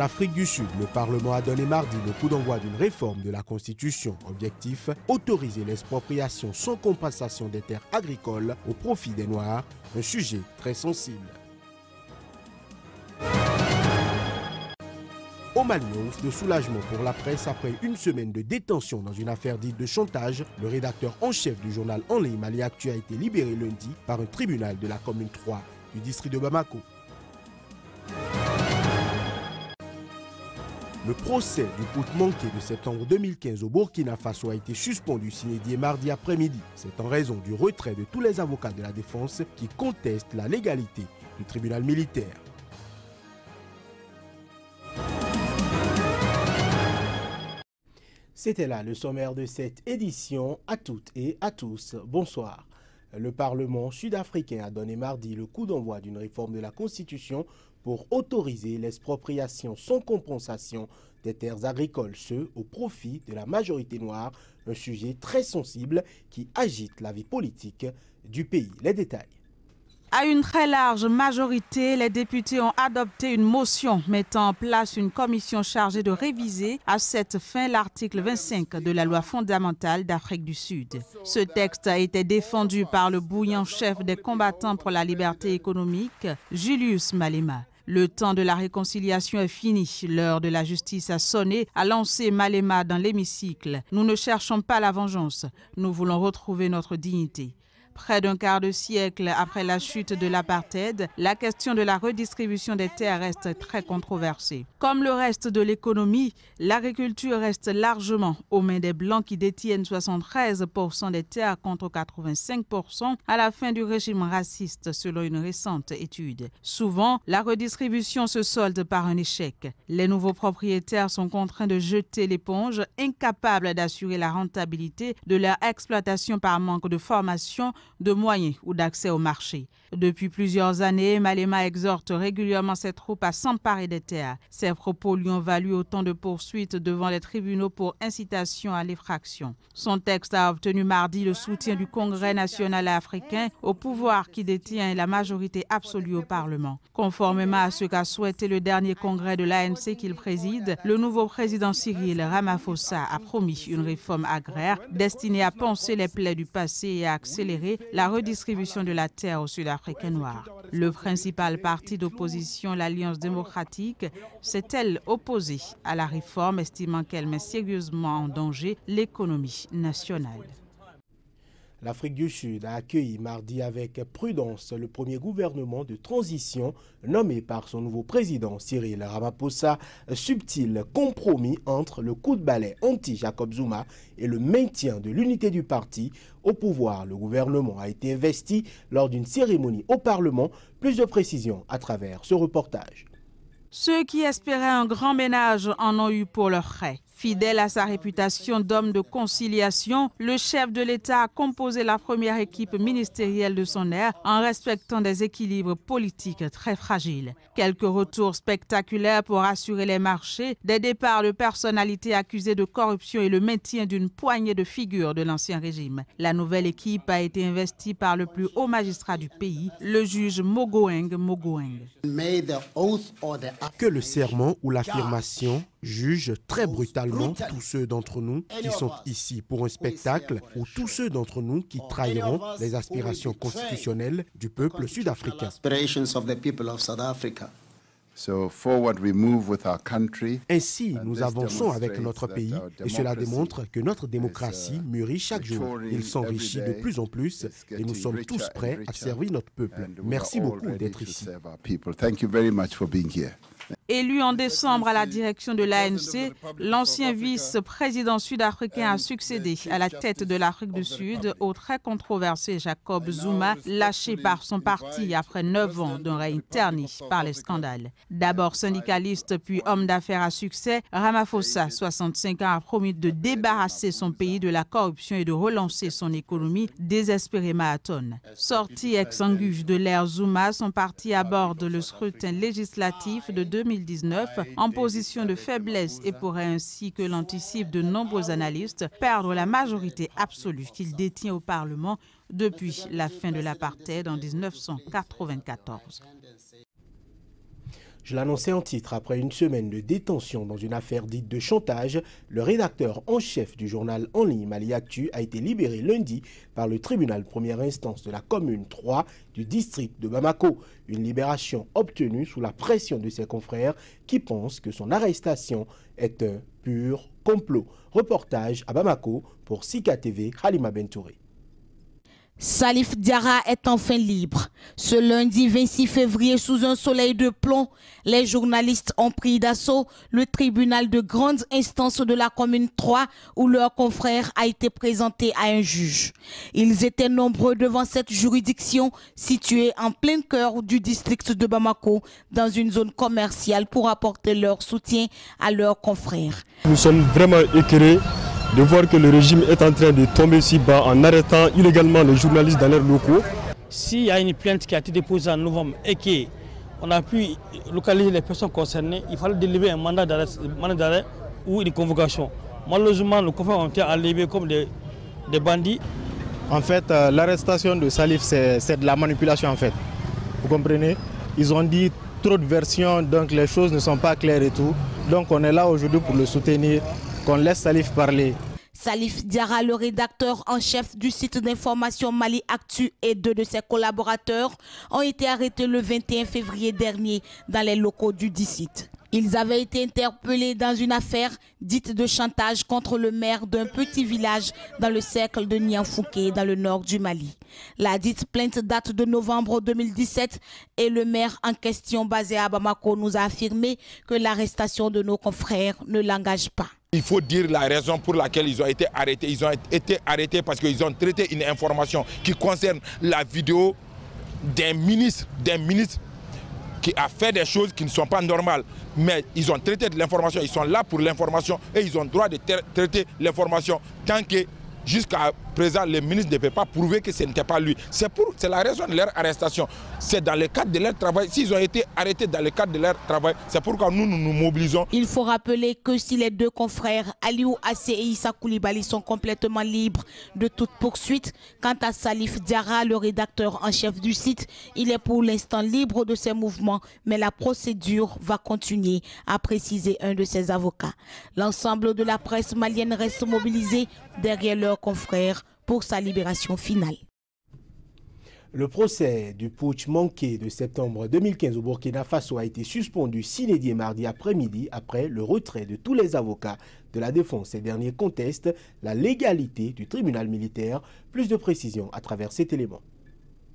Afrique du Sud, le Parlement a donné mardi le coup d'envoi d'une réforme de la Constitution. Objectif, autoriser l'expropriation sans compensation des terres agricoles au profit des Noirs, un sujet très sensible. Au Mali, ouf de soulagement pour la presse après une semaine de détention dans une affaire dite de chantage. Le rédacteur en chef du journal en ligne Mali Actu a été libéré lundi par un tribunal de la commune 3 du district de Bamako. Le procès du putsch manqué de septembre 2015 au Burkina Faso a été suspendu sine die mardi après-midi. C'est en raison du retrait de tous les avocats de la défense qui contestent la légalité du tribunal militaire. C'était là le sommaire de cette édition. À toutes et à tous, bonsoir. Le Parlement sud-africain a donné mardi le coup d'envoi d'une réforme de la Constitution pour autoriser l'expropriation sans compensation des terres agricoles, ce au profit de la majorité noire, un sujet très sensible qui agite la vie politique du pays. Les détails. À une très large majorité, les députés ont adopté une motion mettant en place une commission chargée de réviser à cette fin l'article 25 de la loi fondamentale d'Afrique du Sud. Ce texte a été défendu par le bouillant chef des combattants pour la liberté économique, Julius Malema. Le temps de la réconciliation est fini, l'heure de la justice a sonné, a lancé Malema dans l'hémicycle. Nous ne cherchons pas la vengeance, nous voulons retrouver notre dignité. Près d'un quart de siècle après la chute de l'apartheid, la question de la redistribution des terres reste très controversée. Comme le reste de l'économie, l'agriculture reste largement aux mains des Blancs qui détiennent 73% des terres contre 85% à la fin du régime raciste selon une récente étude. Souvent, la redistribution se solde par un échec. Les nouveaux propriétaires sont contraints de jeter l'éponge, incapables d'assurer la rentabilité de leur exploitation par manque de formation, de moyens ou d'accès au marché. Depuis plusieurs années, Malema exhorte régulièrement ses troupes à s'emparer des terres. Ses propos lui ont valu autant de poursuites devant les tribunaux pour incitation à l'effraction. Son texte a obtenu mardi le soutien du Congrès national africain, au pouvoir qui détient la majorité absolue au Parlement. Conformément à ce qu'a souhaité le dernier congrès de l'ANC qu'il préside, le nouveau président Cyril Ramaphosa a promis une réforme agraire destinée à panser les plaies du passé et à accélérer la redistribution de la terre aux Sud-Africains noirs. Le principal parti d'opposition, l'Alliance démocratique, s'est-elle opposée à la réforme, estimant qu'elle met sérieusement en danger l'économie nationale. L'Afrique du Sud a accueilli mardi avec prudence le premier gouvernement de transition nommé par son nouveau président Cyril Ramaphosa, subtil compromis entre le coup de balai anti-Jacob Zuma et le maintien de l'unité du parti au pouvoir. Le gouvernement a été investi lors d'une cérémonie au Parlement. Plus de précisions à travers ce reportage. Ceux qui espéraient un grand ménage en ont eu pour leurs frais. Fidèle à sa réputation d'homme de conciliation, le chef de l'État a composé la première équipe ministérielle de son ère en respectant des équilibres politiques très fragiles. Quelques retours spectaculaires pour assurer les marchés, des départs de personnalités accusées de corruption et le maintien d'une poignée de figures de l'ancien régime. La nouvelle équipe a été investie par le plus haut magistrat du pays, le juge Mogoeng Mogoeng. Que le serment ou l'affirmation juge très brutalement tous ceux d'entre nous qui sont ici pour un spectacle ou tous ceux d'entre nous qui trahiront les aspirations constitutionnelles du peuple sud-africain. Ainsi, nous avançons avec notre pays et cela démontre que notre démocratie mûrit chaque jour. Il s'enrichit de plus en plus et nous sommes tous prêts à servir notre peuple. Merci beaucoup d'être ici. Élu en décembre à la direction de l'ANC, l'ancien vice-président sud-africain a succédé à la tête de l'Afrique du Sud au très controversé Jacob Zuma, lâché par son parti après 9 ans d'un règne terni par les scandales. D'abord syndicaliste puis homme d'affaires à succès, Ramaphosa, 65 ans, a promis de débarrasser son pays de la corruption et de relancer son économie désespérément à tonnes. Sorti exsangue de l'ère Zuma, son parti aborde le scrutin législatif de 2019 en position de faiblesse et pourrait ainsi que l'anticipent de nombreux analystes perdre la majorité absolue qu'il détient au Parlement depuis la fin de l'apartheid en 1994. Je l'annonçais en titre, après une semaine de détention dans une affaire dite de chantage, le rédacteur en chef du journal en ligne Mali Actu a été libéré lundi par le tribunal première instance de la commune 3 du district de Bamako. Une libération obtenue sous la pression de ses confrères qui pensent que son arrestation est un pur complot. Reportage à Bamako pour Sika TV, Halima Bentouré. Salif Diarra est enfin libre. Ce lundi 26 février, sous un soleil de plomb, les journalistes ont pris d'assaut le tribunal de grande instance de la commune 3 où leur confrère a été présenté à un juge. Ils étaient nombreux devant cette juridiction située en plein cœur du district de Bamako, dans une zone commerciale pour apporter leur soutien à leurs confrères. Nous sommes vraiment écœurés de voir que le régime est en train de tomber si bas en arrêtant illégalement les journalistes dans leurs locaux. S'il y a une plainte qui a été déposée en novembre et qu'on a pu localiser les personnes concernées, il fallait délivrer un mandat d'arrêt ou une convocation. Malheureusement, nos confrères ont été enlevés comme des bandits. En fait, l'arrestation de Salif, c'est de la manipulation en fait. Vous comprenez? Ils ont dit trop de versions, donc les choses ne sont pas claires et tout. Donc on est là aujourd'hui pour le soutenir, qu'on laisse Salif parler. Salif Diarra, le rédacteur en chef du site d'information Mali Actu et 2 de ses collaborateurs ont été arrêtés le 21 février dernier dans les locaux du site. Ils avaient été interpellés dans une affaire dite de chantage contre le maire d'un petit village dans le cercle de Nianfouké, dans le nord du Mali. La dite plainte date de novembre 2017 et le maire en question, basé à Bamako, nous a affirmé que l'arrestation de nos confrères ne l'engage pas. Il faut dire la raison pour laquelle ils ont été arrêtés. Ils ont été arrêtés parce qu'ils ont traité une information qui concerne la vidéo d'un ministre qui a fait des choses qui ne sont pas normales. Mais ils ont traité de l'information, ils sont là pour l'information et ils ont le droit de traiter l'information tant que jusqu'à présent, le ministre ne peut pas prouver que ce n'était pas lui. C'est la raison de leur arrestation. C'est dans le cadre de leur travail. S'ils ont été arrêtés dans le cadre de leur travail, c'est pourquoi nous nous mobilisons. Il faut rappeler que si les 2 confrères, Aliou Assé et Issa Koulibaly, sont complètement libres de toute poursuite, quant à Salif Diarra, le rédacteur en chef du site, il est pour l'instant libre de ses mouvements, mais la procédure va continuer, a précisé un de ses avocats. L'ensemble de la presse malienne reste mobilisée derrière leurs confrères pour sa libération finale. Le procès du putsch manqué de septembre 2015 au Burkina Faso a été suspendu sine die mardi après-midi après le retrait de tous les avocats de la défense. Ces derniers contestent la légalité du tribunal militaire. Plus de précisions à travers cet élément.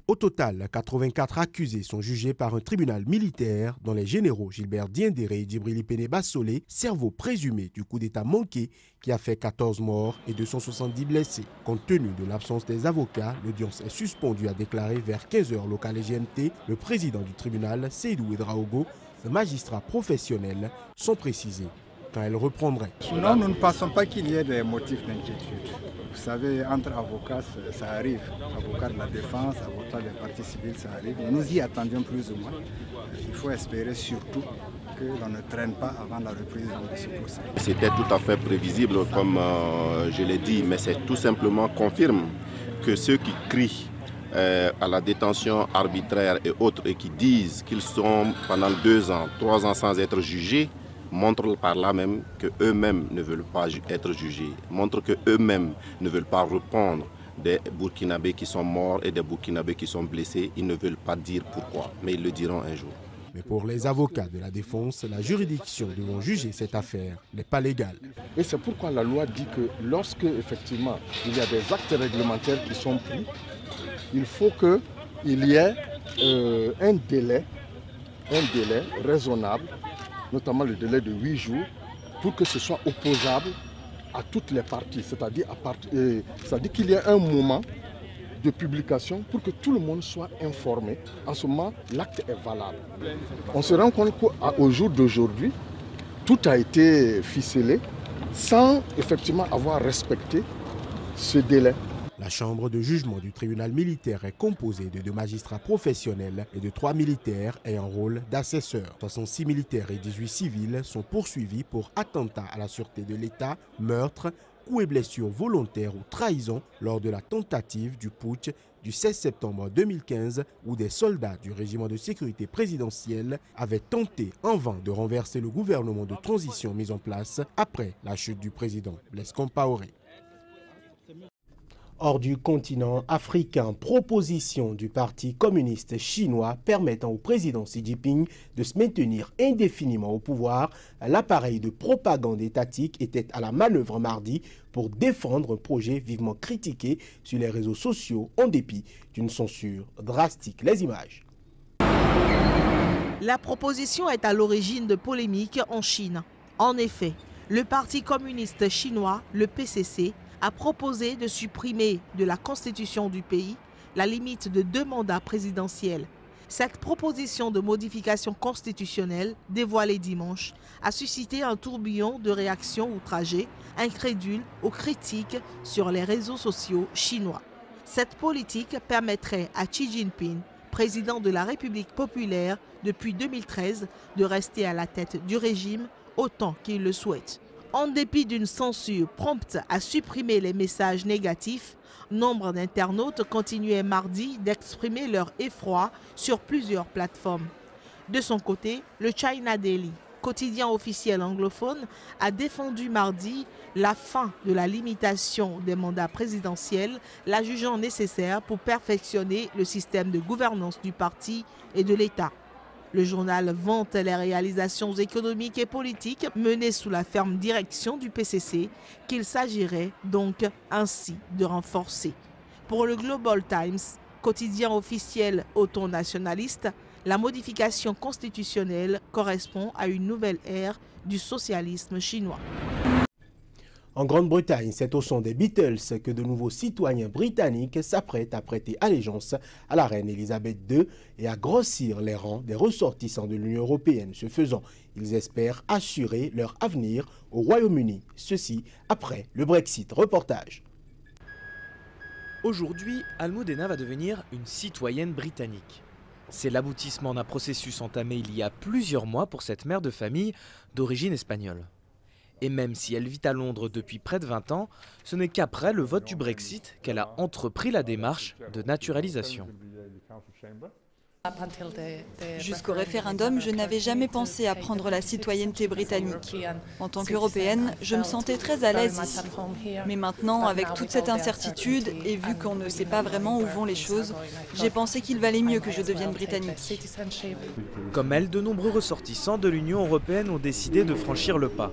Au total, 84 accusés sont jugés par un tribunal militaire dont les généraux Gilbert Diendéré et Djibril Ipene Bassolé, cerveau présumé du coup d'État manqué qui a fait 14 morts et 270 blessés. Compte tenu de l'absence des avocats, l'audience est suspendue, a déclaré vers 15h local et GMT le président du tribunal, Seydou Ouedraogo. Les magistrats professionnels sont précisés quand elle reprendrait. Non, nous ne pensons pas qu'il y ait des motifs d'inquiétude. Vous savez, entre avocats, ça arrive. Avocats de la défense, avocats des parties civiles, ça arrive. Nous y attendions plus ou moins. Il faut espérer surtout que l'on ne traîne pas avant la reprise de ce procès. C'était tout à fait prévisible, comme je l'ai dit, mais c'est tout simplement confirme que ceux qui crient à la détention arbitraire et autres et qui disent qu'ils sont pendant 2 ans, 3 ans sans être jugés, montrent par là même qu'eux-mêmes ne veulent pas être jugés, montrent qu'eux-mêmes ne veulent pas répondre des Burkinabés qui sont morts et des Burkinabés qui sont blessés. Ils ne veulent pas dire pourquoi, mais ils le diront un jour. Mais pour les avocats de la défense, la juridiction devant juger cette affaire n'est pas légale. Et c'est pourquoi la loi dit que lorsque effectivement il y a des actes réglementaires qui sont pris, il faut qu'il y ait un délai raisonnable, notamment le délai de 8 jours, pour que ce soit opposable à toutes les parties. C'est-à-dire qu'il y ait un moment de publication pour que tout le monde soit informé. En ce moment, l'acte est valable. On se rend compte qu'au jour d'aujourd'hui, tout a été ficelé sans effectivement avoir respecté ce délai. La chambre de jugement du tribunal militaire est composée de 2 magistrats professionnels et de 3 militaires ayant rôle d'assesseurs. 66 militaires et 18 civils sont poursuivis pour attentat à la sûreté de l'État, meurtre, coups et blessures volontaires ou trahison lors de la tentative du putsch du 16 septembre 2015 où des soldats du régiment de sécurité présidentielle avaient tenté en vain de renverser le gouvernement de transition mis en place après la chute du président Blaise Compaoré. Hors du continent africain, proposition du Parti communiste chinois permettant au président Xi Jinping de se maintenir indéfiniment au pouvoir, l'appareil de propagande étatique était à la manœuvre mardi pour défendre un projet vivement critiqué sur les réseaux sociaux en dépit d'une censure drastique. Les images. La proposition est à l'origine de polémiques en Chine. En effet, le Parti communiste chinois, le PCC, a proposé de supprimer de la constitution du pays la limite de 2 mandats présidentiels. Cette proposition de modification constitutionnelle, dévoilée dimanche, a suscité un tourbillon de réactions outragées, incrédules ou critiques sur les réseaux sociaux chinois. Cette politique permettrait à Xi Jinping, président de la République populaire depuis 2013, de rester à la tête du régime autant qu'il le souhaite. En dépit d'une censure prompte à supprimer les messages négatifs, nombre d'internautes continuaient mardi d'exprimer leur effroi sur plusieurs plateformes. De son côté, le China Daily, quotidien officiel anglophone, a défendu mardi la fin de la limitation des mandats présidentiels, la jugeant nécessaire pour perfectionner le système de gouvernance du parti et de l'État. Le journal vante les réalisations économiques et politiques menées sous la ferme direction du PCC, qu'il s'agirait donc ainsi de renforcer. Pour le Global Times, quotidien officiel auto-nationaliste, la modification constitutionnelle correspond à une nouvelle ère du socialisme chinois. En Grande-Bretagne, c'est au son des Beatles que de nouveaux citoyens britanniques s'apprêtent à prêter allégeance à la reine Elisabeth II et à grossir les rangs des ressortissants de l'Union européenne. Ce faisant, ils espèrent assurer leur avenir au Royaume-Uni. Ceci après le Brexit. Reportage. Aujourd'hui, Almudena va devenir une citoyenne britannique. C'est l'aboutissement d'un processus entamé il y a plusieurs mois pour cette mère de famille d'origine espagnole. Et même si elle vit à Londres depuis près de 20 ans, ce n'est qu'après le vote du Brexit qu'elle a entrepris la démarche de naturalisation. Jusqu'au référendum, je n'avais jamais pensé à prendre la citoyenneté britannique. En tant qu'Européenne, je me sentais très à l'aise ici. Mais maintenant, avec toute cette incertitude et vu qu'on ne sait pas vraiment où vont les choses, j'ai pensé qu'il valait mieux que je devienne britannique. Comme elle, de nombreux ressortissants de l'Union européenne ont décidé de franchir le pas.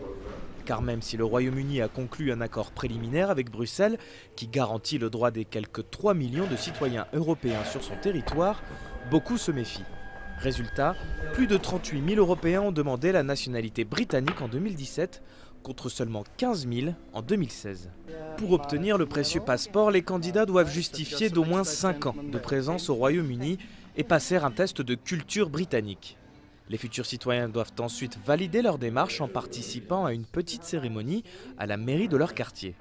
Car même si le Royaume-Uni a conclu un accord préliminaire avec Bruxelles qui garantit le droit des quelques 3 millions de citoyens européens sur son territoire, beaucoup se méfient. Résultat, plus de 38 000 Européens ont demandé la nationalité britannique en 2017 contre seulement 15 000 en 2016. Pour obtenir le précieux passeport, les candidats doivent justifier d'au moins 5 ans de présence au Royaume-Uni et passer un test de culture britannique. Les futurs citoyens doivent ensuite valider leur démarche en participant à une petite cérémonie à la mairie de leur quartier.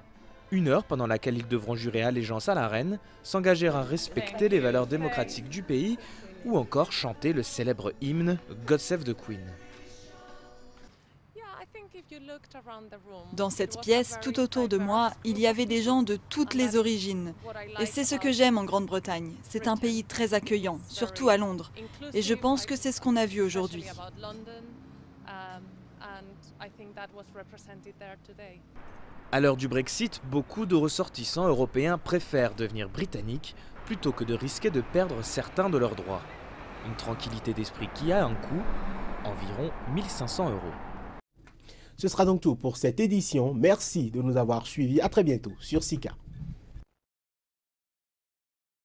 1 heure pendant laquelle ils devront jurer allégeance à la reine, s'engager à respecter les valeurs démocratiques du pays ou encore chanter le célèbre hymne God Save the Queen. Dans cette pièce, tout autour de moi, il y avait des gens de toutes les origines. Et c'est ce que j'aime en Grande-Bretagne. C'est un pays très accueillant, surtout à Londres. Et je pense que c'est ce qu'on a vu aujourd'hui. À l'heure du Brexit, beaucoup de ressortissants européens préfèrent devenir britanniques plutôt que de risquer de perdre certains de leurs droits. Une tranquillité d'esprit qui a un coût, environ 1 500 €. Ce sera donc tout pour cette édition. Merci de nous avoir suivis. À très bientôt sur Sika.